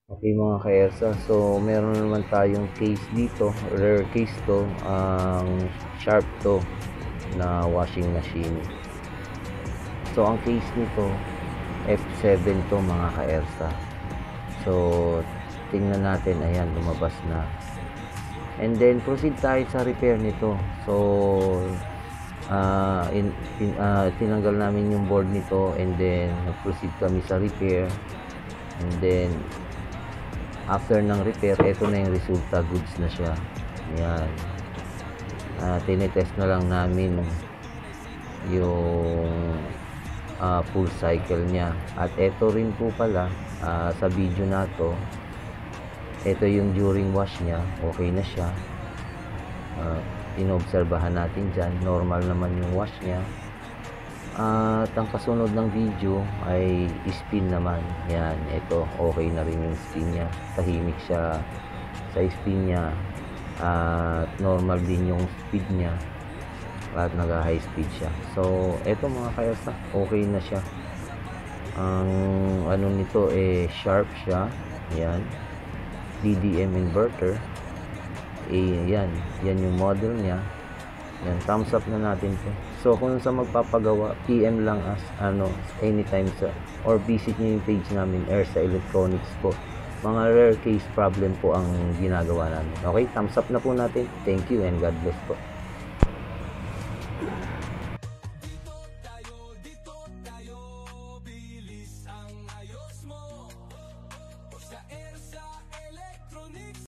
Okay mga ka-ERSA, so meron naman tayong case dito, rare case to, ang Sharp to na washing machine. So ang case nito, F7 to mga ka-ERSA. So tingnan natin, ayan lumabas na. And then proceed tayo sa repair nito. So tinanggal namin yung board nito, and then nag-proceed kami sa repair. And then after ng repair, ito na yung resulta, goods na siya. Ayan. Tinetest na lang namin yung full cycle niya. At ito rin po pala, sa video na to, ito yung during wash niya, okay na siya. Inobserbahan natin dyan, normal naman yung wash niya. At ang kasunod ng video ay spin naman. Yan, ito okay na rin yung spin niya, tahimik siya sa spin niya, at normal din yung speed niya, at nag high speed siya. So ito mga ka-ERSA, okay na siya. Ang ano nito Sharp siya. Yan, DDM inverter. Yan yung model niya. Yan, thumbs up na natin to. So kung sa magpapagawa, PM lang as anytime sa, or visit nyo yung page namin, ERSA Electronics po. Mga rare case problem po ang ginagawa namin. Okay, thumbs up na po natin. Thank you and God bless po.